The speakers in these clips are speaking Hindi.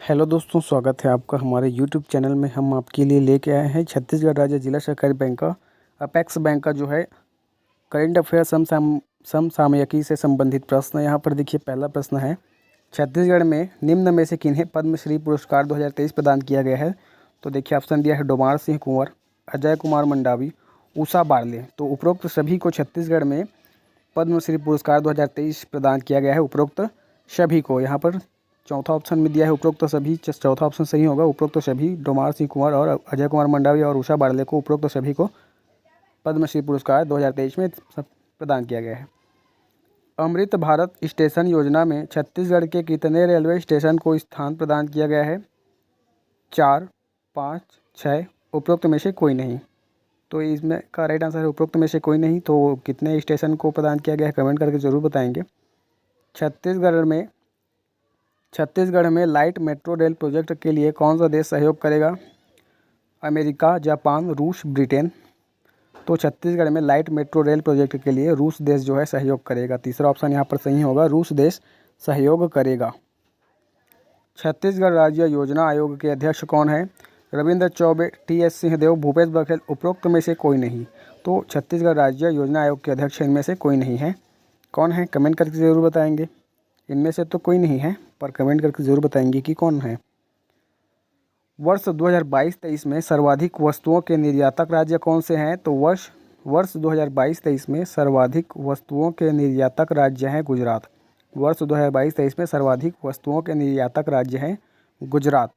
हेलो दोस्तों, स्वागत है आपका हमारे यूट्यूब चैनल में। हम आपके लिए लेके आए हैं छत्तीसगढ़ राज्य जिला सहकारी बैंक का अपेक्स बैंक का जो है करेंट अफेयर समसामयिकी से संबंधित प्रश्न। यहाँ पर देखिए, पहला प्रश्न है, छत्तीसगढ़ में निम्न में से किन्हें पद्मश्री पुरस्कार 2023 प्रदान किया गया है? तो देखिए, ऑप्शन दिया है डोमार सिंह कुंवर, अजय कुमार मंडावी, उषा बारले। तो उपरोक्त सभी को छत्तीसगढ़ में पद्मश्री पुरस्कार 2023 प्रदान किया गया है। उपरोक्त सभी को, यहाँ पर चौथा ऑप्शन में दिया है उपरोक्त सभी, चौथा ऑप्शन सही होगा। उपरोक्त सभी डोमार सिंह कुंवर और अजय कुमार मंडावी और उषा बारले को, उपरोक्त सभी को पद्मश्री पुरस्कार 2023 में प्रदान किया गया है। अमृत भारत स्टेशन योजना में छत्तीसगढ़ के कितने रेलवे स्टेशन को स्थान प्रदान किया गया है? 4, 5, 6, उपरोक्त में से कोई नहीं। तो इसमें का राइट आंसर है उपरोक्त में से कोई नहीं। तो कितने स्टेशन को प्रदान किया गया है, कमेंट करके ज़रूर बताएंगे। छत्तीसगढ़ में लाइट मेट्रो रेल प्रोजेक्ट के लिए कौन सा देश सहयोग करेगा? अमेरिका, जापान, रूस, ब्रिटेन। तो छत्तीसगढ़ में लाइट मेट्रो रेल प्रोजेक्ट के लिए रूस देश जो है सहयोग करेगा। तीसरा ऑप्शन यहाँ पर सही होगा, रूस देश सहयोग करेगा। छत्तीसगढ़ राज्य योजना आयोग के अध्यक्ष कौन है? रविंद्र चौबे, टी.एस. सिंहदेव, भूपेश बघेल, उपरोक्त में से कोई नहीं। तो छत्तीसगढ़ राज्य योजना आयोग के अध्यक्ष इनमें से कोई नहीं है। कौन है, कमेंट करके ज़रूर बताएंगे। इनमें से तो कोई नहीं है, पर कमेंट करके ज़रूर बताएंगे कि कौन है। वर्ष 2022-23 में सर्वाधिक वस्तुओं के निर्यातक राज्य कौन से हैं? तो वर्ष 2022-23 में सर्वाधिक वस्तुओं के निर्यातक राज्य हैं गुजरात। वर्ष 2022-23 में सर्वाधिक वस्तुओं के निर्यातक राज्य हैं गुजरात।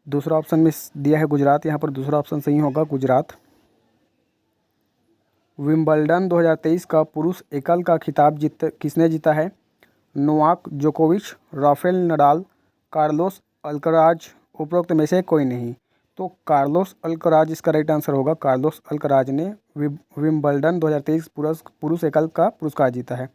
दूसरा ऑप्शन में दिया है गुजरात, यहाँ पर दूसरा ऑप्शन सही होगा, गुजरात। विंबलडन 2023 का पुरुष एकल का खिताब किसने जीता है? नोवाक जोकोविच, राफेल नडाल, कार्लोस अल्कराज। उपरोक्त में से कोई नहीं। तो कार्लोस अल्कराज इसका राइट आंसर होगा। कार्लोस अल्कराज ने विंबलडन 2023 पुरुष एकल का पुरस्कार जीता है।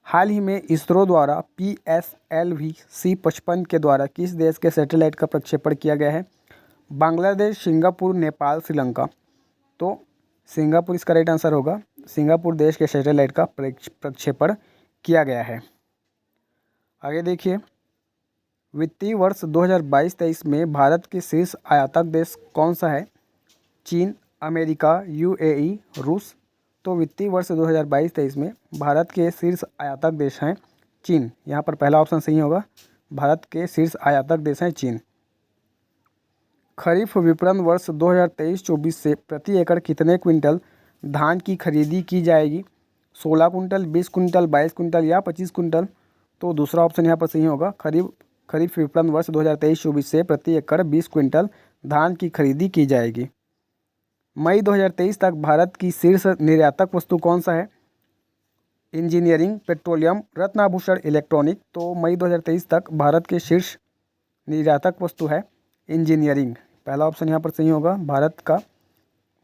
हाल ही में इसरो द्वारा PSLV C-55 के द्वारा किस देश के सैटेलाइट का प्रक्षेपण किया गया है? बांग्लादेश, सिंगापुर, नेपाल, श्रीलंका। तो सिंगापुर इसका राइट आंसर होगा। सिंगापुर देश के सैटेलाइट का प्रक्षेपण किया गया है। आगे देखिए, वित्तीय वर्ष 2022-23 में भारत के शीर्ष आयातक देश कौन सा है? चीन, अमेरिका, UAE, रूस। तो वित्तीय वर्ष 2022-23 में भारत के शीर्ष आयातक देश हैं चीन। यहाँ पर पहला ऑप्शन सही होगा, भारत के शीर्ष आयातक देश हैं चीन। खरीफ विपणन वर्ष 2023-24 से प्रति एकड़ कितने क्विंटल धान की खरीदी की जाएगी? 16 कुंटल, 20 कुंटल, 22 कुंटल या 25 कुंटल। तो दूसरा ऑप्शन यहाँ पर सही होगा, खरीफ विपणन वर्ष 2023-24 से प्रति एकड़ 20 क्विंटल धान की खरीदी की जाएगी। मई 2023 तक भारत की शीर्ष निर्यातक वस्तु कौन सा है? इंजीनियरिंग, पेट्रोलियम, रत्नाभूषण, इलेक्ट्रॉनिक। तो मई 2023 तक भारत के शीर्ष निर्यातक वस्तु है इंजीनियरिंग। पहला ऑप्शन यहाँ पर सही होगा, भारत का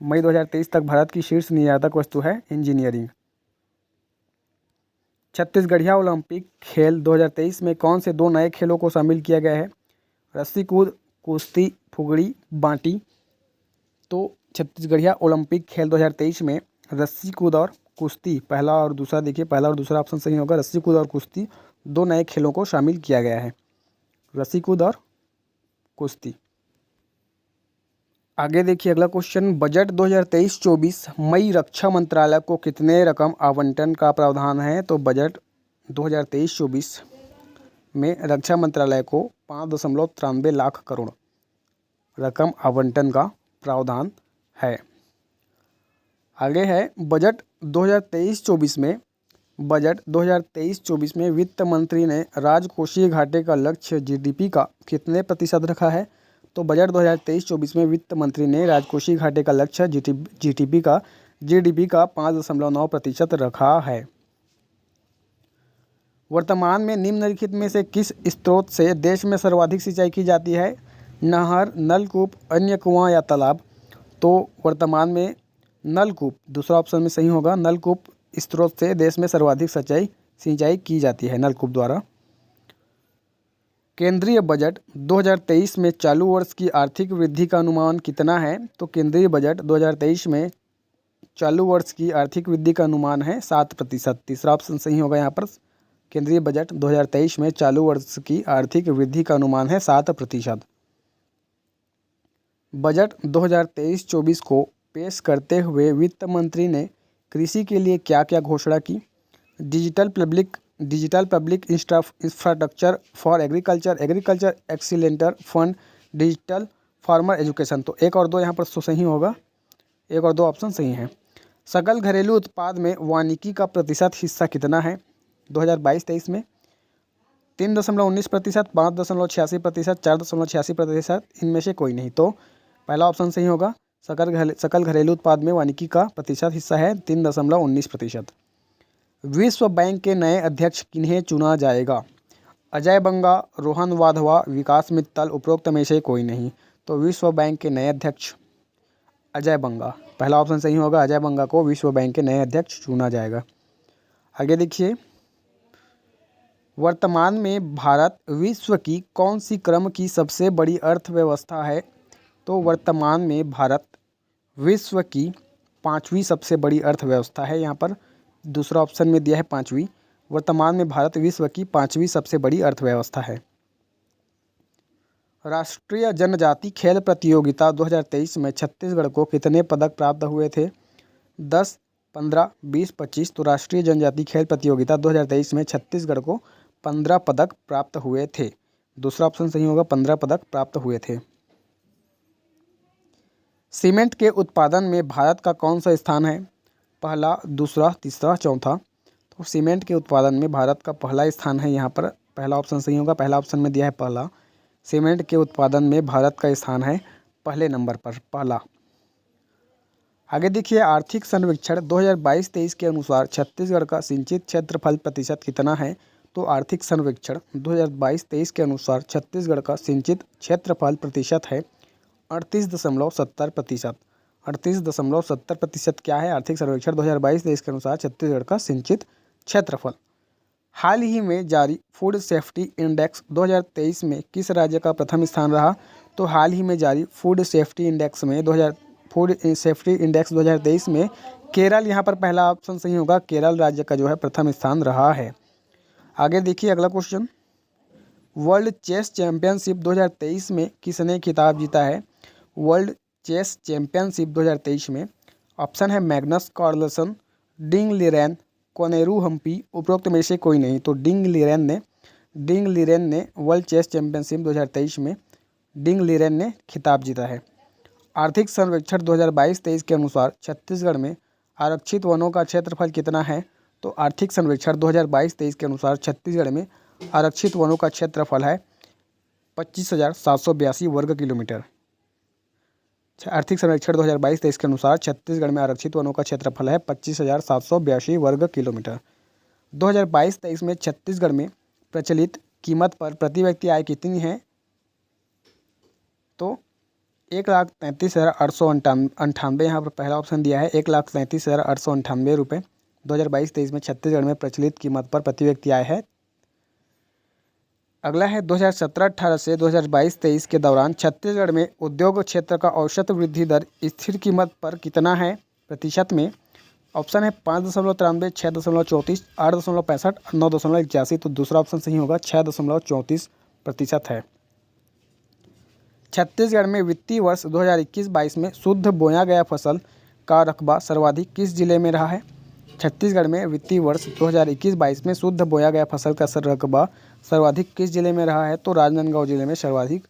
मई 2023 तक भारत की शीर्ष निर्यातक वस्तु है इंजीनियरिंग। छत्तीसगढ़िया ओलंपिक खेल 2023 में कौन से 2 नए खेलों को शामिल किया गया है? रस्सी कूद, कुश्ती, फुगड़ी, बांटी। तो छत्तीसगढ़िया ओलंपिक खेल 2023 में रस्सी कूद और कुश्ती, पहला और दूसरा, देखिए पहला और दूसरा ऑप्शन सही होगा। रस्सी कूद और कुश्ती 2 नए खेलों को शामिल किया गया है, रस्सी कूद और कुश्ती। आगे देखिए, अगला क्वेश्चन, बजट 2023-24 मई रक्षा मंत्रालय को कितने रकम आवंटन का प्रावधान है? तो बजट 2023-24 में रक्षा मंत्रालय को 5.93 लाख करोड़ रकम आवंटन का प्रावधान है। आगे है, बजट 2023-24 में वित्त मंत्री ने राजकोषीय घाटे का लक्ष्य GDP का कितने प्रतिशत रखा है? तो बजट 2023-24 में वित्त मंत्री ने राजकोषीय घाटे का लक्ष्य GDP का 5.9% रखा है। वर्तमान में निम्नलिखित में से किस स्रोत से देश में सर्वाधिक सिंचाई की जाती है? नहर, नलकूप, अन्य कुआं या तालाब। तो वर्तमान में नलकूप, दूसरा ऑप्शन में सही होगा, नलकूप स्रोत से देश में सर्वाधिक सिंचाई की जाती है, नलकूप द्वारा। केंद्रीय बजट 2023 में चालू वर्ष की आर्थिक वृद्धि का अनुमान कितना है? तो केंद्रीय बजट 2023 में चालू वर्ष की आर्थिक वृद्धि का अनुमान है 7%। तीसरा ऑप्शन सही होगा यहाँ पर केंद्रीय बजट 2023 में चालू वर्ष की आर्थिक वृद्धि का अनुमान है 7%। बजट 2023-24 को पेश करते हुए वित्त मंत्री ने कृषि के लिए क्या क्या घोषणा की? Digital public infrastructure for agriculture accelerator fund, digital farmer education. तो 1 और 2 यहाँ पर सही होगा, 1 और 2 ऑप्शन सही हैं। सकल घरेलू उत्पाद में वानिकी का प्रतिशत हिस्सा कितना है 2022-23 में? 3.19%, 5.86%, 4.86%, इनमें से कोई नहीं। तो पहला ऑप्शन सही होगा, सकल घरेलू उत्पाद में वानिकी का प्रतिशत हिस्सा है 3.19%। विश्व बैंक के नए अध्यक्ष किन्हें चुना जाएगा? अजय बंगा, रोहन वाधवा, विकास मित्तल, उपरोक्त में से कोई नहीं। तो विश्व बैंक के नए अध्यक्ष अजय बंगा, पहला ऑप्शन सही होगा, अजय बंगा को विश्व बैंक के नए अध्यक्ष चुना जाएगा। आगे देखिए, वर्तमान में भारत विश्व की कौन सी क्रम की सबसे बड़ी अर्थव्यवस्था है? तो वर्तमान में भारत विश्व की 5वीं सबसे बड़ी अर्थव्यवस्था है। यहाँ पर दूसरा ऑप्शन में दिया है 5वीं। वर्तमान में भारत विश्व की 5वीं सबसे बड़ी अर्थव्यवस्था है। राष्ट्रीय जनजाति खेल प्रतियोगिता 2023 में छत्तीसगढ़ को कितने पदक प्राप्त हुए थे? 10, 15, 20, 25। तो राष्ट्रीय जनजाति खेल प्रतियोगिता 2023 में छत्तीसगढ़ को 15 पदक प्राप्त हुए थे। दूसरा ऑप्शन सही होगा, 15 पदक प्राप्त हुए थे। सीमेंट के उत्पादन में भारत का कौन सा स्थान है? पहला, दूसरा, तीसरा, चौथा। तो सीमेंट के उत्पादन में भारत का पहला स्थान है। यहाँ पर पहला ऑप्शन सही होगा, पहला ऑप्शन में दिया है पहला। सीमेंट के उत्पादन में भारत का स्थान है पहले नंबर पर, पहला। आगे देखिए, आर्थिक सर्वेक्षण 2022-23 के अनुसार छत्तीसगढ़ का सिंचित क्षेत्रफल प्रतिशत कितना है? तो आर्थिक सर्वेक्षण 2022-23 के अनुसार छत्तीसगढ़ का सिंचित क्षेत्रफल प्रतिशत है 38.70%। 38.70% क्या है? आर्थिक सर्वेक्षण 2022-23 के अनुसार छत्तीसगढ़ का सिंचित क्षेत्रफल। हाल ही में जारी फूड सेफ्टी इंडेक्स 2023 में किस राज्य का प्रथम स्थान रहा? तो हाल ही में जारी फूड सेफ्टी इंडेक्स 2023 में केरल, यहाँ पर पहला ऑप्शन सही होगा, केरल राज्य का जो है प्रथम स्थान रहा है। आगे देखिए अगला क्वेश्चन, वर्ल्ड चेस चैंपियनशिप 2023 में किसने खिताब जीता है? वर्ल्ड चेस चैंपियनशिप 2023 में ऑप्शन है मैग्नस कार्लसन, डिंग लिरेन, कोनेरू हम्पी, उपरोक्त में से कोई नहीं। तो डिंग लिरेन ने वर्ल्ड चेस चैंपियनशिप 2023 में डिंग लिरेन ने खिताब जीता है। आर्थिक सर्वेक्षण 2022-23 के अनुसार छत्तीसगढ़ में आरक्षित वनों का क्षेत्रफल कितना है? तो आर्थिक सर्वेक्षण 2022-23 के अनुसार छत्तीसगढ़ में आरक्षित वनों का क्षेत्रफल है 25,782 वर्ग किलोमीटर। आर्थिक सर्वेक्षण 2022-23 के अनुसार छत्तीसगढ़ में आरक्षित वनों का क्षेत्रफल है 25,782 वर्ग किलोमीटर। 2022-23 में छत्तीसगढ़ में प्रचलित कीमत पर प्रति व्यक्ति आय कितनी है? तो 1,33,898, यहाँ पर पहला ऑप्शन दिया है 1,33,898 रुपये 2022-23 में छत्तीसगढ़ में प्रचलित कीमत पर प्रति व्यक्ति आय है। अगला है 2017-18 से 2022-23 के दौरान छत्तीसगढ़ में उद्योग क्षेत्र का औसत वृद्धि दर स्थिर कीमत पर कितना है प्रतिशत में? ऑप्शन है 5.93, 6.34, 8.65, 9.81। तो दूसरा ऑप्शन सही होगा, 6.34% है। छत्तीसगढ़ में वित्तीय वर्ष 2021-22 में शुद्ध बोया गया फसल का रकबा सर्वाधिक किस जिले में रहा है? छत्तीसगढ़ में वित्तीय वर्ष 2021-22 में शुद्ध बोया गया फसल का रकबा सर्वाधिक किस जिले में रहा है? तो राजनांदगांव जिले में सर्वाधिक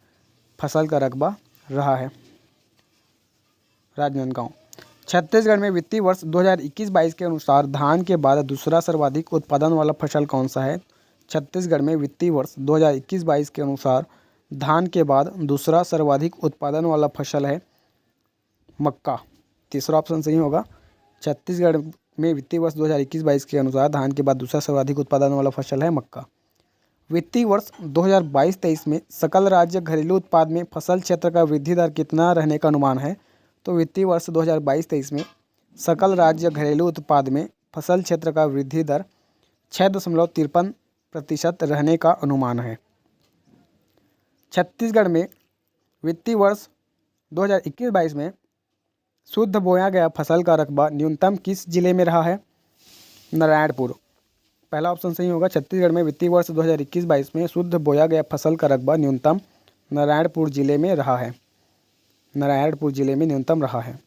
फसल का रकबा रहा है, राजनांदगांव। छत्तीसगढ़ में वित्तीय वर्ष 2021-22 के अनुसार धान के बाद दूसरा सर्वाधिक उत्पादन वाला फसल कौन सा है? छत्तीसगढ़ में वित्तीय वर्ष 2021-22 के अनुसार धान के बाद दूसरा सर्वाधिक उत्पादन वाला फसल है मक्का। तीसरा ऑप्शन सही होगा। छत्तीसगढ़ में वित्तीय वर्ष 2021-22 के अनुसार धान के बाद दूसरा सर्वाधिक उत्पादन वाला फसल है मक्का। वित्तीय वर्ष 2022-23 में सकल राज्य घरेलू उत्पाद में फसल क्षेत्र का वृद्धि दर कितना रहने का अनुमान है? तो वित्तीय वर्ष 2022-23 में सकल राज्य घरेलू उत्पाद में फसल क्षेत्र का वृद्धि दर 6.53% रहने का अनुमान है। छत्तीसगढ़ में वित्तीय वर्ष 2021-22 में शुद्ध बोया गया फसल का रकबा न्यूनतम किस जिले में रहा है? नारायणपुर। पहला ऑप्शन सही होगा। छत्तीसगढ़ में वित्तीय वर्ष 2021-22 में शुद्ध बोया गया फसल का रकबा न्यूनतम नारायणपुर जिले में रहा है। नारायणपुर जिले में न्यूनतम रहा है।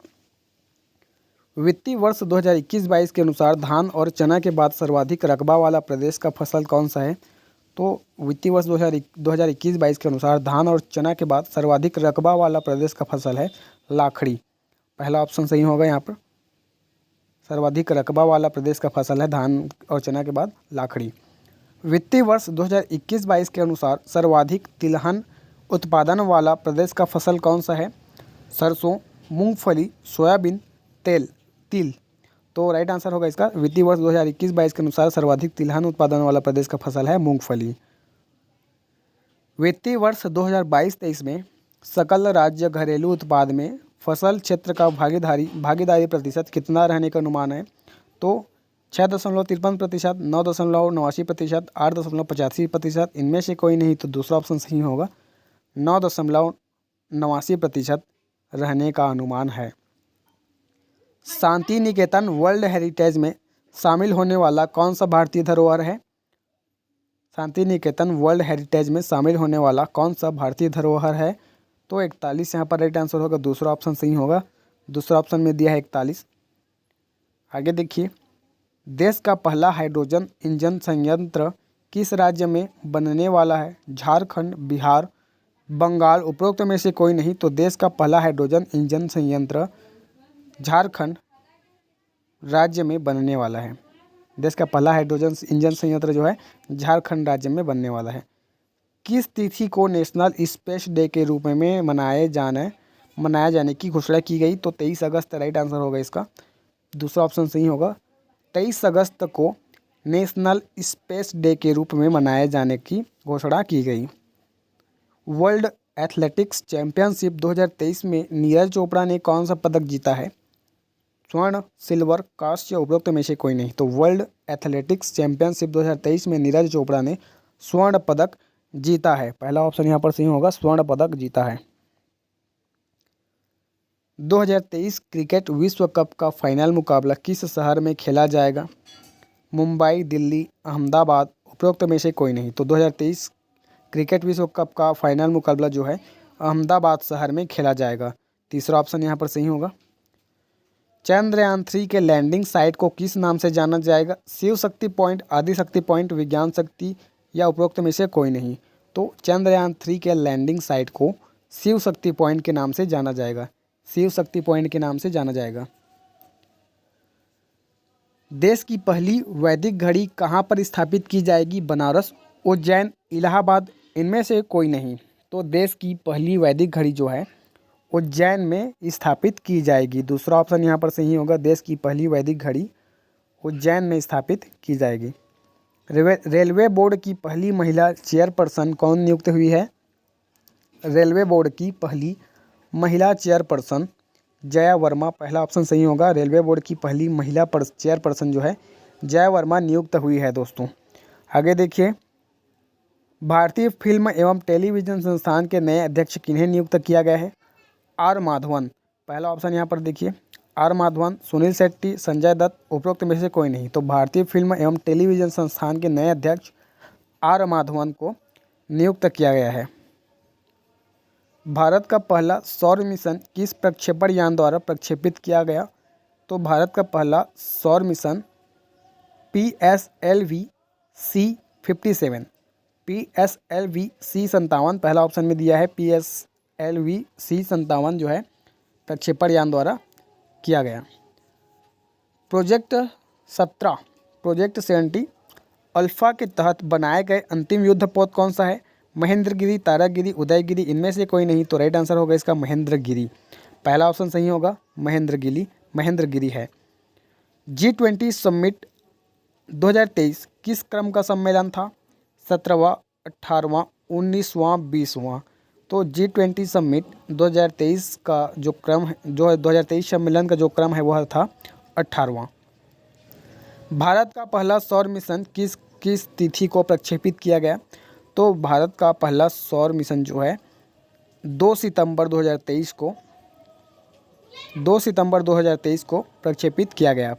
वित्तीय वर्ष 2021-22 के अनुसार धान और चना के बाद सर्वाधिक रकबा वाला प्रदेश का फसल कौन सा है? तो वित्तीय वर्ष 2021-22 के अनुसार धान और चना के बाद सर्वाधिक रकबा वाला प्रदेश का फसल है लाखड़ी। पहला ऑप्शन सही होगा यहाँ पर। सर्वाधिक रकबा वाला प्रदेश का फसल है धान और चना के बाद लाखड़ी। वित्तीय वर्ष 2021-22 के अनुसार सर्वाधिक तिलहन उत्पादन वाला प्रदेश का फसल कौन सा है? सरसों, मूंगफली, सोयाबीन, तिल। तो राइट आंसर होगा इसका वित्तीय वर्ष 2021-22 के अनुसार सर्वाधिक तिलहन उत्पादन वाला प्रदेश का फसल है मूंगफली। वित्तीय वर्ष 2022-23 में सकल राज्य घरेलू उत्पाद में फसल क्षेत्र का भागीदारी प्रतिशत कितना रहने का अनुमान है? तो 6.53%, 9.89%, 8.85%, इनमें से कोई नहीं तो दूसरा ऑप्शन सही होगा। 9.89% रहने का अनुमान है। शांति निकेतन वर्ल्ड हेरिटेज में शामिल होने वाला कौन सा भारतीय धरोहर है? शांति निकेतन वर्ल्ड हेरिटेज में शामिल होने वाला कौन सा भारतीय धरोहर है? तो 41 यहाँ पर राइट आंसर होगा। दूसरा ऑप्शन सही होगा। दूसरा ऑप्शन में दिया है 41। आगे देखिए, देश का पहला हाइड्रोजन इंजन संयंत्र किस राज्य में बनने वाला है? झारखंड, बिहार, बंगाल, उपरोक्त में से कोई नहीं तो देश का पहला हाइड्रोजन इंजन संयंत्र झारखंड राज्य में बनने वाला है। देश का पहला हाइड्रोजन इंजन संयंत्र जो है झारखंड राज्य में बनने वाला है। किस तिथि को नेशनल स्पेस डे के रूप में मनाया जाने की घोषणा की गई? तो 23 अगस्त राइट आंसर होगा इसका। दूसरा ऑप्शन सही होगा। 23 अगस्त को नेशनल स्पेस डे के रूप में मनाए जाने की घोषणा की गई। वर्ल्ड एथलेटिक्स चैंपियनशिप 2023 में नीरज चोपड़ा ने कौन सा पदक जीता है? स्वर्ण, सिल्वर, कांस्य, उपरोक्त में से कोई नहीं तो वर्ल्ड एथलेटिक्स चैंपियनशिप 2023 में नीरज चोपड़ा ने स्वर्ण पदक जीता है। पहला ऑप्शन यहाँ पर सही होगा, स्वर्ण पदक जीता है। 2023 क्रिकेट विश्व कप का फाइनल मुकाबला किस शहर में खेला जाएगा? मुंबई, दिल्ली, अहमदाबाद, उपरोक्त में से कोई नहीं तो 2023 क्रिकेट विश्व कप का फाइनल मुकाबला जो है अहमदाबाद शहर में खेला जाएगा। तीसरा ऑप्शन यहाँ पर सही होगा। चंद्रयान 3 के लैंडिंग साइट को किस नाम से जाना जाएगा? शिव शक्ति पॉइंट, आदि शक्ति पॉइंट, विज्ञान शक्ति या उपरोक्त में से कोई नहीं तो चंद्रयान 3 के लैंडिंग साइट को शिव शक्ति पॉइंट के नाम से जाना जाएगा। शिव शक्ति पॉइंट के नाम से जाना जाएगा। देश की पहली वैदिक घड़ी कहाँ पर स्थापित की जाएगी? बनारस, उज्जैन, इलाहाबाद, इनमें से कोई नहीं तो देश की पहली वैदिक घड़ी जो है उज्जैन में स्थापित की जाएगी। दूसरा ऑप्शन यहाँ पर सही होगा। देश की पहली वैदिक घड़ी उज्जैन में स्थापित की जाएगी। रेलवे बोर्ड की पहली महिला चेयरपर्सन कौन नियुक्त हुई है? रेलवे बोर्ड की पहली महिला चेयरपर्सन जया वर्मा। पहला ऑप्शन सही होगा। रेलवे बोर्ड की पहली महिला चेयरपर्सन जो है जया वर्मा नियुक्त हुई है दोस्तों। आगे देखिए, भारतीय फिल्म एवं टेलीविज़न संस्थान के नए अध्यक्ष किन्हें नियुक्त किया गया है? आर माधवन। पहला ऑप्शन यहाँ पर देखिए, आर माधवन, सुनील शेट्टी, संजय दत्त, उपरोक्त में से कोई नहीं तो भारतीय फिल्म एवं टेलीविज़न संस्थान के नए अध्यक्ष आर माधवन को नियुक्त किया गया है। भारत का पहला सौर मिशन किस प्रक्षेपण यान द्वारा प्रक्षेपित किया गया? तो भारत का पहला सौर मिशन PSLV C57 C57 पहला ऑप्शन में दिया है। PSLV C57 जो है प्रक्षेपण यान द्वारा किया गया। प्रोजेक्ट 70 अल्फा के तहत बनाए गए अंतिम युद्धपोत कौन सा है? महेंद्रगिरी, तारागिरी, उदयगिरी, इनमें से कोई नहीं तो राइट आंसर होगा इसका महेंद्रगिरी। पहला ऑप्शन सही होगा। महेंद्रगिरी है। G20 समिट 2023 किस क्रम का सम्मेलन था? 17वां, 18वां, 19वां, 20वां तो G20 समिट 2023 का जो क्रम है, जो 2023 सम्मेलन का जो क्रम है वह था 18वां। भारत का पहला सौर मिशन किस तिथि को प्रक्षेपित किया गया? तो भारत का पहला सौर मिशन जो है 2 सितंबर 2023 को प्रक्षेपित किया गया।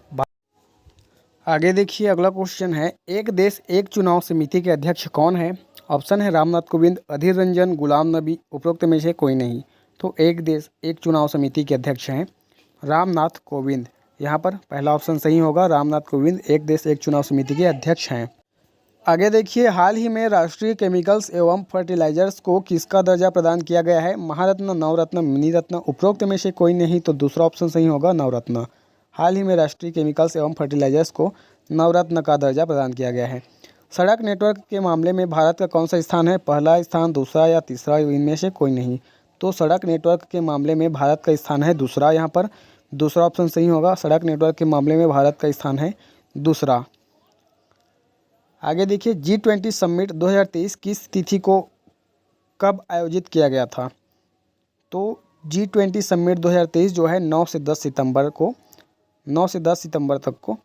आगे देखिए अगला क्वेश्चन है, एक देश एक चुनाव समिति के अध्यक्ष कौन है? ऑप्शन है रामनाथ कोविंद, अधीर रंजन, गुलाम नबी, उपरोक्त में से कोई नहीं। तो एक देश एक चुनाव समिति के अध्यक्ष हैं रामनाथ कोविंद। यहाँ पर पहला ऑप्शन सही होगा, रामनाथ कोविंद एक देश एक चुनाव समिति के अध्यक्ष हैं। आगे देखिए, हाल ही में राष्ट्रीय केमिकल्स एवं फर्टिलाइजर्स को किसका दर्जा प्रदान किया गया है? महारत्न, नवरत्न, मिनी रत्न, उपरोक्त में से कोई नहीं। तो दूसरा ऑप्शन सही होगा, नवरत्न। हाल ही में राष्ट्रीय केमिकल्स एवं फर्टिलाइजर्स को नवरत्न का दर्जा प्रदान किया गया है। सड़क नेटवर्क के मामले में भारत का कौन सा स्थान है? पहला स्थान, दूसरा या तीसरा, इनमें से कोई नहीं। तो सड़क नेटवर्क के मामले में भारत का स्थान है दूसरा। यहाँ पर दूसरा ऑप्शन सही होगा, सड़क नेटवर्क के मामले में भारत का स्थान है दूसरा। आगे देखिए, G20 समिट 2023 किस तिथि को कब आयोजित किया गया था? तो G20 समिट 2023 जो है 9 से 10 सितंबर तक को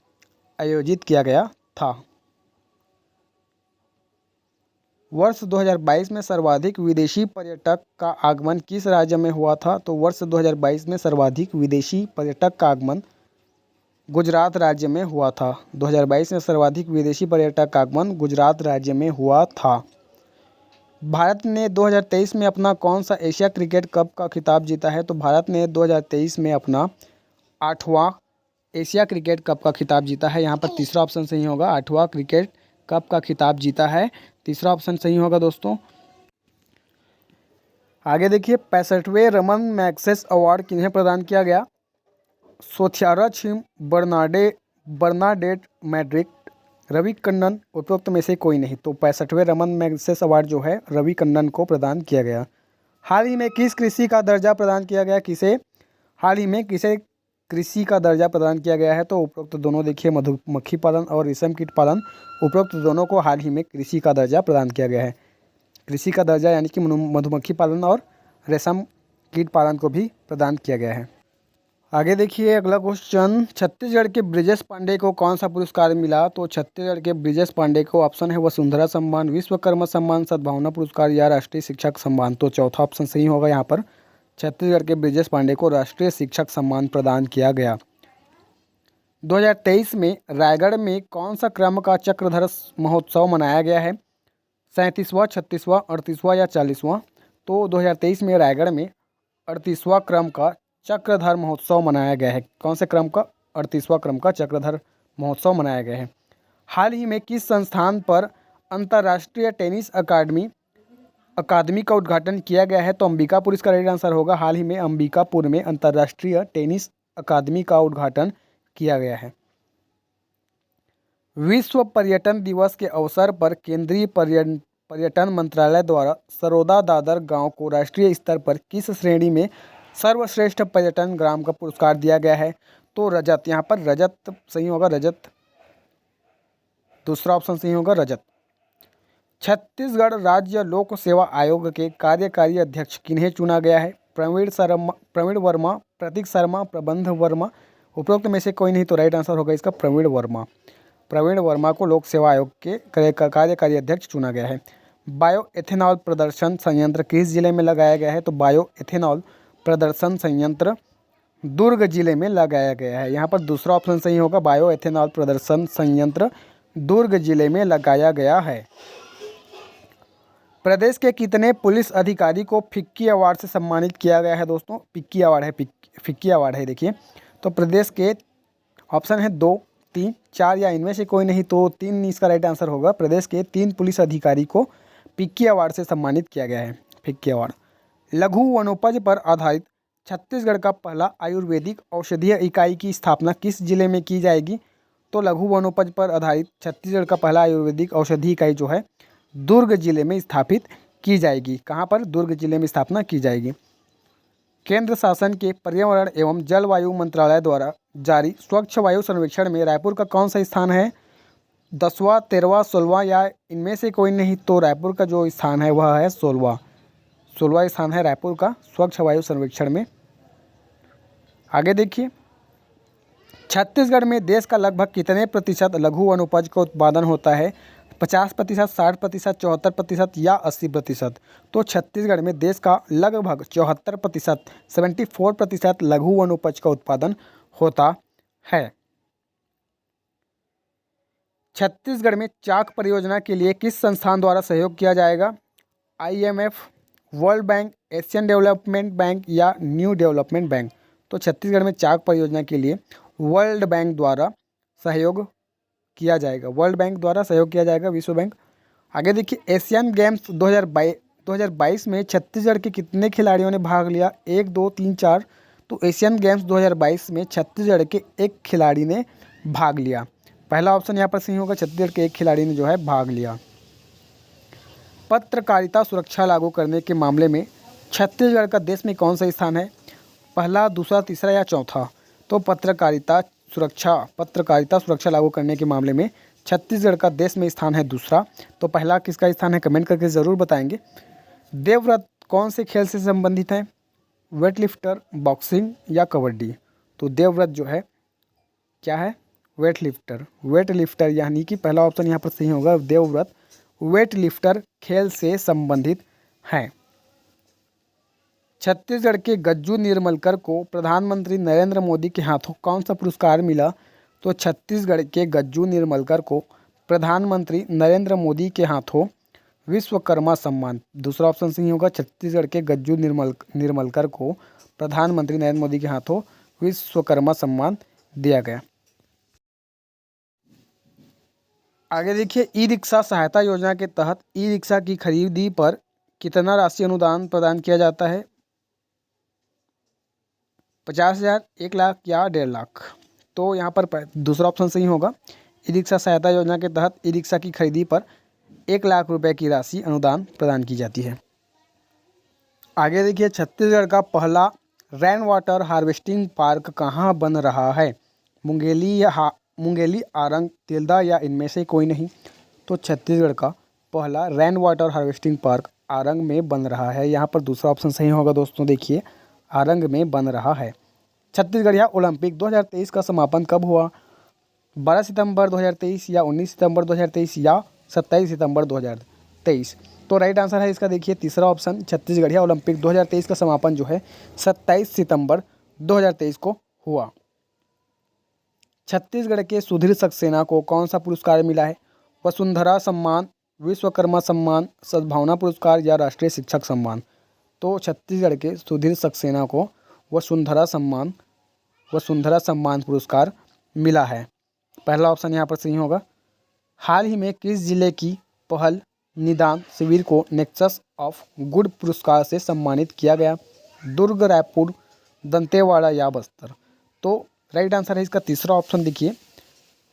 आयोजित किया गया था। वर्ष 2022 में सर्वाधिक विदेशी पर्यटक का आगमन किस राज्य में हुआ था? तो वर्ष 2022 में सर्वाधिक विदेशी पर्यटक का आगमन गुजरात राज्य में हुआ था। 2022 में सर्वाधिक विदेशी पर्यटक का आगमन गुजरात राज्य में हुआ था। भारत ने 2023 में अपना कौन सा एशिया क्रिकेट कप का खिताब जीता है? तो भारत ने 2023 में अपना 8वां एशिया क्रिकेट कप का खिताब जीता है। यहाँ पर तीसरा ऑप्शन सही होगा, 8वां क्रिकेट कप का खिताब जीता है। तीसरा ऑप्शन सही होगा दोस्तों। आगे देखिए, 65वें रमन मैग्सेस अवार्ड किन्हें प्रदान किया गया? सोथियारा छिम, बर्नाडेट मैड्रिक, रवि कन्नन, उपरोक्त में से कोई नहीं। तो 65वें रमन मैग्सेस अवार्ड जो है रवि कन्नन को प्रदान किया गया। हाल ही में किस कृषि का दर्जा प्रदान किया गया? हाल ही में किसे कृषि का दर्जा प्रदान किया गया है? तो उपरोक्त दोनों देखिए, मधुमक्खी पालन और रेशम कीट पालन, उपरोक्त दोनों को हाल ही में कृषि का दर्जा प्रदान किया गया है। कृषि का दर्जा यानी कि मधुमक्खी पालन और रेशम कीट पालन को भी प्रदान किया गया है। आगे देखिए अगला क्वेश्चन, छत्तीसगढ़ के ब्रिजेश पांडे को कौन सा पुरस्कार मिला? तो छत्तीसगढ़ के ब्रिजेश पांडे को ऑप्शन है वसुंधरा सम्मान, विश्वकर्मा सम्मान, सद्भावना पुरस्कार या राष्ट्रीय शिक्षक सम्मान। तो चौथा ऑप्शन सही होगा। यहाँ पर छत्तीसगढ़ के ब्रिजेश पांडे को राष्ट्रीय शिक्षक सम्मान प्रदान किया गया। 2023 में रायगढ़ में कौन सा क्रम का चक्रधर महोत्सव मनाया गया है? 37वां, 36वां, 38वां या 40वां? तो 2023 में रायगढ़ में 38वां क्रम का चक्रधर महोत्सव मनाया गया है। कौन से क्रम का? 38वां क्रम का चक्रधर महोत्सव मनाया गया है। हाल ही में किस संस्थान पर अंतर्राष्ट्रीय टेनिस अकादमी का उद्घाटन किया गया है? तो अंबिकापुर इसका राइट आंसर होगा। हाल ही में अंबिकापुर में अंतर्राष्ट्रीय टेनिस अकादमी का उद्घाटन किया गया है। विश्व पर्यटन दिवस के अवसर पर केंद्रीय पर्यटन मंत्रालय द्वारा सरोदा दादर गांव को राष्ट्रीय स्तर पर किस श्रेणी में सर्वश्रेष्ठ पर्यटन ग्राम का पुरस्कार दिया गया है? तो रजत। यहाँ पर रजत सही होगा, रजत। दूसरा ऑप्शन सही होगा, रजत। छत्तीसगढ़ राज्य लोक सेवा आयोग के कार्यकारी अध्यक्ष किन्हें चुना गया है? प्रवीण वर्मा, प्रतीक शर्मा, प्रबंध वर्मा, उपरोक्त में से कोई नहीं। तो राइट आंसर होगा इसका प्रवीण वर्मा। प्रवीण वर्मा को लोक सेवा आयोग के कार्यकारी अध्यक्ष चुना गया है। बायो एथेनॉल प्रदर्शन संयंत्र किस जिले में लगाया गया है? तो बायो एथेनॉल प्रदर्शन संयंत्र दुर्ग जिले में लगाया गया है। यहाँ पर दूसरा ऑप्शन सही होगा, बायो एथेनॉल प्रदर्शन संयंत्र दुर्ग जिले में लगाया गया है। प्रदेश के कितने पुलिस अधिकारी को फिक्की अवार्ड से सम्मानित किया गया है? दोस्तों फिक्की अवार्ड है, फिक्की अवार्ड है। देखिए, तो प्रदेश के ऑप्शन है 2, 3, 4 या इनमें से कोई नहीं। तो 3 इसका राइट आंसर होगा। प्रदेश के 3 पुलिस अधिकारी को फिक्की अवार्ड से सम्मानित किया गया है, फिक्की अवार्ड। लघु वनोपज पर आधारित छत्तीसगढ़ का पहला आयुर्वेदिक औषधीय इकाई की स्थापना किस जिले में की जाएगी? तो लघु वनोपज पर आधारित छत्तीसगढ़ का पहला आयुर्वेदिक औषधि इकाई जो है दुर्ग जिले में स्थापित की जाएगी। कहाँ पर? दुर्ग जिले में स्थापना की जाएगी। केंद्र शासन के पर्यावरण एवं जलवायु मंत्रालय द्वारा जारी स्वच्छ वायु सर्वेक्षण में रायपुर का कौन सा स्थान है? 10वां, 13वां, 16वां या इनमें से कोई नहीं। तो रायपुर का जो स्थान है वह है 16वां स्थान है रायपुर का स्वच्छ वायु सर्वेक्षण में। आगे देखिए, छत्तीसगढ़ में देश का लगभग कितने प्रतिशत लघु वनोपज का उत्पादन होता है? 50%, 60%, 74% या 80%? तो छत्तीसगढ़ में देश का लगभग 74%, 74% लघु वनोपज का उत्पादन होता है। छत्तीसगढ़ में चाक परियोजना के लिए किस संस्थान द्वारा सहयोग किया जाएगा? IMF, world bank, Asian development bank या न्यू डेवलपमेंट बैंक? तो छत्तीसगढ़ में चाक परियोजना के लिए वर्ल्ड बैंक द्वारा सहयोग किया जाएगा। वर्ल्ड बैंक द्वारा सहयोग किया जाएगा, विश्व बैंक। आगे देखिए, एशियन गेम्स 2022 में छत्तीसगढ़ के कितने खिलाड़ियों ने भाग लिया? 1, 2, 3, 4। तो एशियन गेम्स 2022 में छत्तीसगढ़ के एक खिलाड़ी ने भाग लिया। पहला ऑप्शन यहाँ पर सही होगा, छत्तीसगढ़ के एक खिलाड़ी ने जो है भाग लिया। पत्रकारिता सुरक्षा लागू करने के मामले में छत्तीसगढ़ का देश में कौन सा स्थान है? पहला, दूसरा, तीसरा या चौथा? तो पत्रकारिता सुरक्षा लागू करने के मामले में छत्तीसगढ़ का देश में स्थान है दूसरा। तो पहला किसका स्थान है, कमेंट करके ज़रूर बताएंगे। देवव्रत कौन से खेल से संबंधित है? वेटलिफ्टर, बॉक्सिंग या कबड्डी? तो देवव्रत जो है क्या है? वेटलिफ्टर यानी कि पहला ऑप्शन यहाँ पर सही होगा। देवव्रत वेटलिफ्टर खेल से संबंधित हैं। छत्तीसगढ़ के गज्जू निर्मलकर को प्रधानमंत्री नरेंद्र मोदी के हाथों कौन सा पुरस्कार मिला? तो छत्तीसगढ़ के गज्जू निर्मलकर को प्रधानमंत्री नरेंद्र मोदी के हाथों विश्वकर्मा सम्मान, दूसरा ऑप्शन सही होगा। छत्तीसगढ़ के गज्जू निर्मलकर को प्रधानमंत्री नरेंद्र मोदी के हाथों विश्वकर्मा सम्मान दिया गया। आगे देखिए, ई रिक्शा सहायता योजना के तहत ई रिक्शा की खरीदी पर कितना राशि अनुदान प्रदान किया जाता है? 50,000, 1 लाख या 1.5 लाख? तो यहाँ पर दूसरा ऑप्शन सही होगा। ई रिक्शा सहायता योजना के तहत ई रिक्शा की खरीदी पर 1 लाख रुपए की राशि अनुदान प्रदान की जाती है। आगे देखिए, छत्तीसगढ़ का पहला रेन वाटर हार्वेस्टिंग पार्क कहाँ बन रहा है? मुंगेली, आरंग, तिल्दा या इनमें से कोई नहीं? तो छत्तीसगढ़ का पहला rain water harvesting park Arang में बन रहा है। यहाँ पर दूसरा ऑप्शन सही होगा दोस्तों। देखिए, आरंग में बन रहा है। छत्तीसगढ़ ओलंपिक 2023 का समापन कब हुआ? 12 सितंबर 2023 या 19 सितंबर 2023 या 27 सितंबर 2023? तो राइट आंसर है इसका देखिए तीसरा ऑप्शन। छत्तीसगढ़ ओलंपिक 2023 का समापन जो है 27 सितंबर 2023 को हुआ। छत्तीसगढ़ के सुधीर सक्सेना को कौन सा पुरस्कार मिला है? वसुंधरा सम्मान, विश्वकर्मा सम्मान, सद्भावना पुरस्कार या राष्ट्रीय शिक्षक सम्मान? तो छत्तीसगढ़ के सुधीर सक्सेना को वसुंधरा सम्मान पुरस्कार मिला है। पहला ऑप्शन यहाँ पर सही होगा। हाल ही में किस जिले की पहल निदान शिविर को नेक्सस ऑफ गुड पुरस्कार से सम्मानित किया गया? दुर्ग, रायपुर, दंतेवाड़ा या बस्तर? तो राइट आंसर है इसका तीसरा ऑप्शन। देखिए,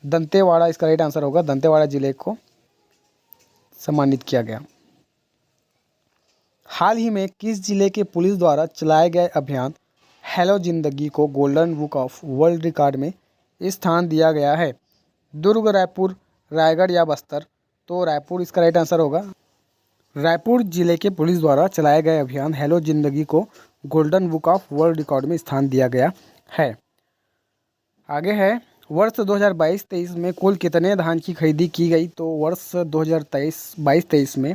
दंतेवाड़ा इसका राइट आंसर होगा। दंतेवाड़ा जिले को सम्मानित किया गया। हाल ही में किस जिले के पुलिस द्वारा चलाए गए अभियान हेलो जिंदगी को golden book of world record में स्थान दिया गया है? दुर्ग, रायपुर, रायगढ़ या बस्तर? तो रायपुर इसका राइट आंसर होगा। रायपुर जिले के पुलिस द्वारा चलाए गए अभियान हेलो जिंदगी को golden book of world record में स्थान दिया गया है। आगे है, वर्ष 2022-23 में कुल कितने धान की खरीदी की गई? तो वर्ष 2022-23 में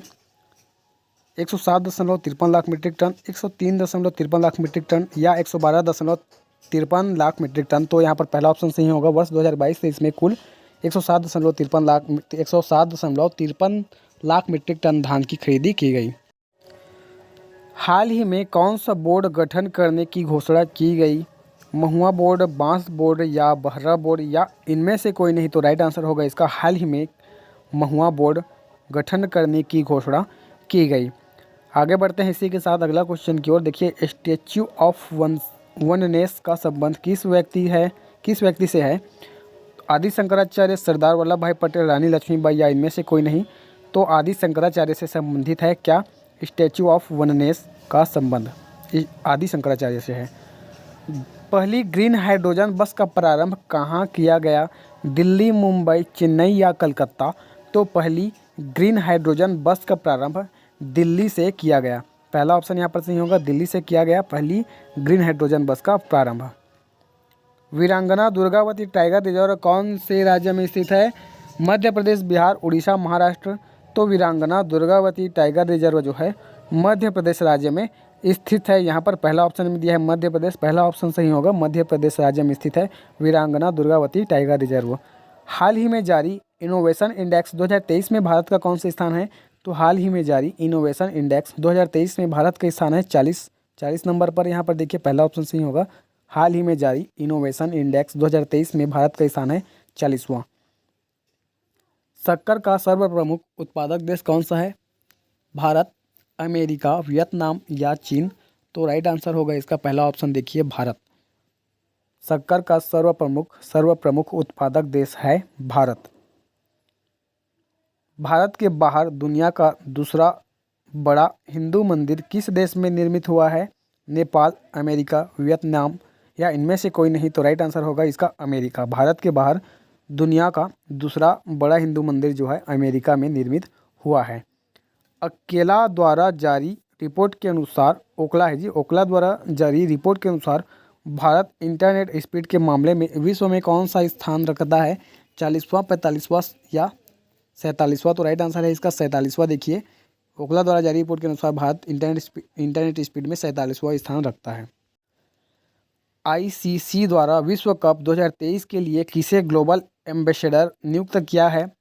107.53 lakh metric ton, 103.53 lakh metric ton या 112.53 लाख मीट्रिक टन? तो यहाँ पर पहला ऑप्शन सही होगा। वर्ष 2022-23 में कुल 107.53 लाख मीट्रिक टन धान की खरीदी की गई। हाल ही में कौन सा बोर्ड गठन करने की घोषणा की गई? महुआ बोर्ड, बांस बोर्ड या बहरा बोर्ड या इनमें से कोई नहीं? तो राइट आंसर होगा इसका हाल ही में महुआ बोर्ड गठन करने की घोषणा की गई। आगे बढ़ते हैं इसी के साथ अगला क्वेश्चन की ओर। देखिए, स्टैच्यू ऑफ वननेस का संबंध किस व्यक्ति से है? आदि शंकराचार्य, सरदार वल्लभ भाई पटेल, रानी लक्ष्मीबाई या इनमें से कोई नहीं? तो आदि शंकराचार्य से संबंधित है क्या स्टैच्यू ऑफ वननेस का संबंध? आदि शंकराचार्य से है। पहली ग्रीन हाइड्रोजन बस का प्रारंभ कहाँ किया गया? दिल्ली, मुंबई, चेन्नई या कलकत्ता? तो पहली ग्रीन हाइड्रोजन बस का प्रारंभ दिल्ली से किया गया। पहला ऑप्शन यहाँ पर सही होगा। दिल्ली से किया गया पहली ग्रीन हाइड्रोजन बस का प्रारंभ। वीरांगना दुर्गावती टाइगर रिजर्व कौन से राज्य में स्थित है? मध्य प्रदेश, बिहार, उड़ीसा, महाराष्ट्र? तो वीरांगना दुर्गावती टाइगर रिजर्व जो है मध्य प्रदेश राज्य में स्थित है। यहाँ पर पहला ऑप्शन में दिया है मध्य प्रदेश, पहला ऑप्शन सही होगा। मध्य प्रदेश राज्य में स्थित है वीरांगना दुर्गावती टाइगर रिजर्व। हाल ही में जारी इनोवेशन इंडेक्स 2023 में भारत का कौन सा स्थान है? तो हाल ही में जारी इनोवेशन इंडेक्स 2023 में भारत का स्थान है 40 नंबर पर। यहाँ पर देखिए पहला ऑप्शन सही होगा। हाल ही में जारी इनोवेशन इंडेक्स 2023 में भारत का स्थान है 40वां। शक्कर का सर्वप्रमुख उत्पादक देश कौन सा है? भारत, अमेरिका, वियतनाम या चीन? तो राइट आंसर होगा इसका पहला ऑप्शन देखिए भारत। शक्कर का सर्वप्रमुख उत्पादक देश है भारत। भारत के बाहर दुनिया का दूसरा बड़ा हिंदू मंदिर किस देश में निर्मित हुआ है? नेपाल, अमेरिका, वियतनाम या इनमें से कोई नहीं? तो राइट आंसर होगा इसका अमेरिका। भारत के बाहर दुनिया का दूसरा बड़ा हिंदू मंदिर जो है अमेरिका में निर्मित हुआ है। अकेला द्वारा जारी रिपोर्ट के अनुसार ओकला द्वारा जारी रिपोर्ट के अनुसार भारत इंटरनेट स्पीड के मामले में विश्व में कौन सा स्थान रखता है? 40वां, 45वां या 47वां? तो राइट आंसर है इसका 47वां। देखिए ओकला द्वारा जारी रिपोर्ट के अनुसार भारत इंटरनेट स्पीड में 47वां स्थान रखता है। आईसीसी द्वारा विश्व कप 2023 के लिए किसे ग्लोबल एम्बेसडर नियुक्त किया है?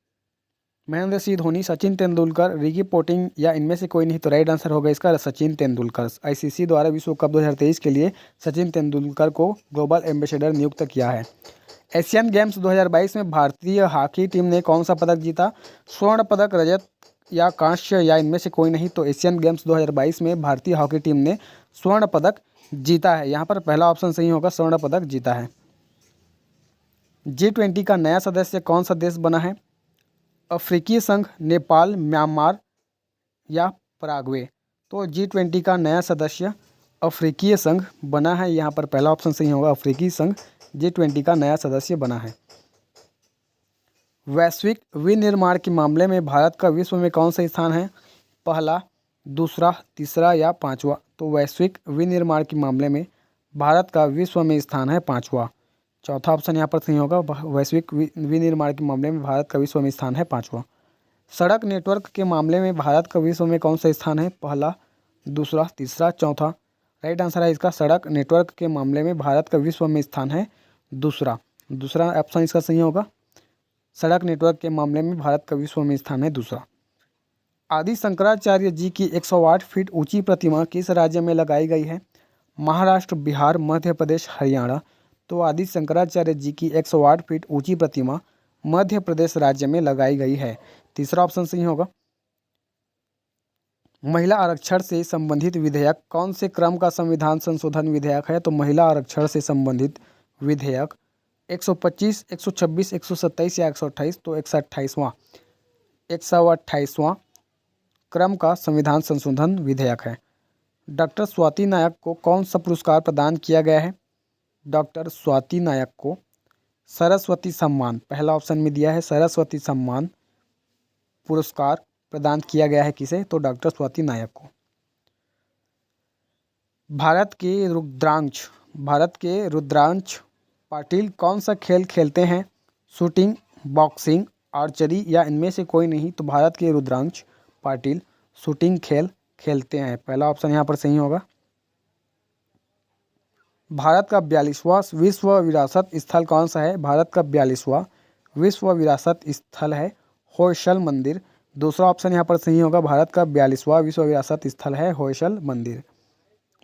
महेंद्र सिंह धोनी, सचिन तेंदुलकर, रिकी पोंटिंग या इनमें से कोई नहीं? तो राइट आंसर होगा इसका सचिन तेंदुलकर। आईसीसी द्वारा विश्व कप 2023 के लिए सचिन तेंदुलकर को ग्लोबल एम्बेसडर नियुक्त किया है। एशियन गेम्स 2022 में भारतीय हॉकी टीम ने कौन सा पदक जीता? स्वर्ण पदक, रजत या कांस्य या इनमें से कोई नहीं? तो एशियन गेम्स 2022 में भारतीय हॉकी टीम ने स्वर्ण पदक जीता है। यहाँ पर पहला ऑप्शन सही होगा, स्वर्ण पदक जीता है। G20 का नया सदस्य कौन सा देश बना है? अफ्रीकी संघ, नेपाल, म्यांमार या पराग्वे? तो G20 का नया सदस्य अफ्रीकी संघ बना है। यहाँ पर पहला ऑप्शन सही होगा, अफ्रीकी संघ G20 का नया सदस्य बना है। वैश्विक विनिर्माण के मामले में भारत का विश्व में कौन सा स्थान है? पहला, दूसरा, तीसरा या पांचवा? तो वैश्विक विनिर्माण के मामले में भारत का विश्व में स्थान है पांचवा। चौथा ऑप्शन यहाँ पर सही होगा, वैश्विक विनिर्माण के मामले में भारत का विश्व में स्थान है पांचवा। सड़क नेटवर्क के मामले में भारत का विश्व में कौन सा स्थान है? पहला, दूसरा, तीसरा, चौथा? राइट आंसर है इसका सड़क नेटवर्क के मामले में भारत का विश्व में स्थान है दूसरा ऑप्शन इसका सही होगा। सड़क नेटवर्क के मामले में भारत का विश्व में स्थान है दूसरा। आदि शंकराचार्य जी की 108 फीट ऊंची प्रतिमा किस राज्य में लगाई गई है? महाराष्ट्र, बिहार, मध्य प्रदेश, हरियाणा? तो आदि शंकराचार्य जी की 108 फीट ऊंची प्रतिमा मध्य प्रदेश राज्य में लगाई गई है। तीसरा ऑप्शन सही होगा। महिला आरक्षण से संबंधित विधेयक कौन से क्रम का संविधान संशोधन विधेयक है? तो महिला आरक्षण से संबंधित विधेयक 125, 126, 127 या 128? तो 128वां क्रम का संविधान संशोधन विधेयक है। डॉक्टर स्वाति नायक को कौन सा पुरस्कार प्रदान किया गया है? डॉक्टर स्वाति नायक को सरस्वती सम्मान, पहला ऑप्शन में दिया है सरस्वती सम्मान पुरस्कार प्रदान किया गया है। किसे? तो डॉक्टर स्वाति नायक को। भारत के रुद्रांश पाटिल कौन सा खेल खेलते हैं? शूटिंग, बॉक्सिंग, आर्चरी या इनमें से कोई नहीं? तो भारत के रुद्रांश पाटिल शूटिंग खेल खेलते हैं। पहला ऑप्शन यहाँ पर सही होगा। भारत का 42वां विश्व विरासत स्थल कौन सा है? भारत का 42वां विश्व विरासत स्थल है होयसल मंदिर। दूसरा ऑप्शन यहाँ पर सही होगा। भारत का 42वां विश्व विरासत स्थल है होयसल मंदिर।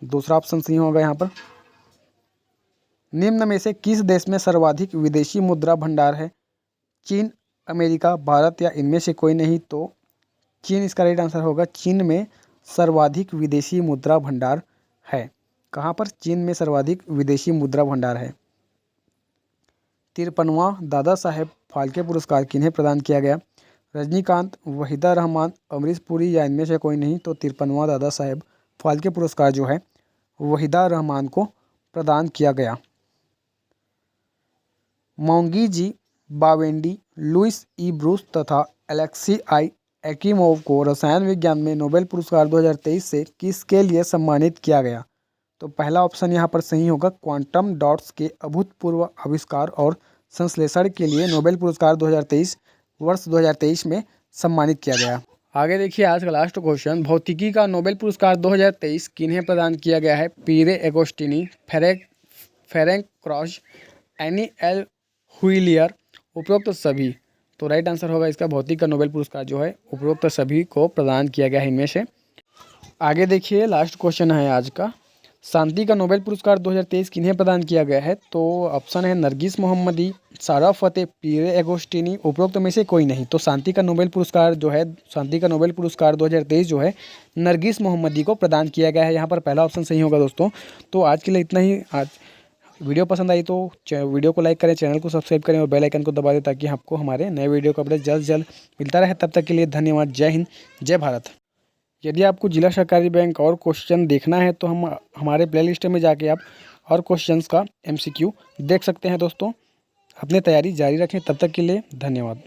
दूसरा ऑप्शन सही होगा यहाँ पर। निम्न में से किस देश में सर्वाधिक विदेशी मुद्रा भंडार है? चीन, अमेरिका, भारत या इनमें से कोई नहीं? तो चीन इसका राइट आंसर होगा। चीन में सर्वाधिक विदेशी मुद्रा भंडार है। कहाँ पर? चीन में सर्वाधिक विदेशी मुद्रा भंडार है। 53वां दादा साहेब फाल्के पुरस्कार किन्हें प्रदान किया गया? रजनीकांत, वहीदा रहमान, अमरीश पुरी या इनमें से कोई नहीं? तो 53वां दादा साहेब फाल्के पुरस्कार जो है वहीदा रहमान को प्रदान किया गया। मोंगी जी बावेंडी, लुइस ई ब्रूस तथा एलेक्सी आई एक्कीमोव को रसायन विज्ञान में नोबेल पुरस्कार 2023 से किसके लिए सम्मानित किया गया? तो पहला ऑप्शन यहाँ पर सही होगा। क्वांटम डॉट्स के अभूतपूर्व आविष्कार और संश्लेषण के लिए नोबेल पुरस्कार 2023 में सम्मानित किया गया। आगे देखिए आज का लास्ट क्वेश्चन। भौतिकी का नोबेल पुरस्कार 2023 किन्हें प्रदान किया गया है? Pierre Agostini, Ferenc Krausz, Anne L'Huillier, उपरोक्त सभी? तो राइट आंसर होगा इसका भौतिक का नोबेल पुरस्कार जो है उपरोक्त सभी को प्रदान किया गया है इनमें से। आगे देखिए, लास्ट क्वेश्चन है आज का। शांति का नोबेल पुरस्कार 2023 किन्हें प्रदान किया गया है? तो ऑप्शन है नरगिस मोहम्मदी, सारा फतेह, पीरे एगोस्टिनी, उपरोक्त में से कोई नहीं। तो शांति का नोबेल पुरस्कार जो है, शांति का नोबेल पुरस्कार 2023 जो है नरगिस मोहम्मदी को प्रदान किया गया है। यहाँ पर पहला ऑप्शन सही होगा दोस्तों। तो आज के लिए इतना ही। आज वीडियो पसंद आई तो वीडियो को लाइक करें, चैनल को सब्सक्राइब करें और बेल आइकन को दबा दें ताकि आपको हमारे नए वीडियो का अपडेट जल्द से जल्द मिलता रहे। तब तक के लिए धन्यवाद। जय हिंद, जय भारत। यदि आपको जिला सहकारी बैंक और क्वेश्चन देखना है तो हमारे प्लेलिस्ट में जाके आप और क्वेश्चंस का MCQ देख सकते हैं दोस्तों। अपनी तैयारी जारी रखें। तब तक के लिए धन्यवाद।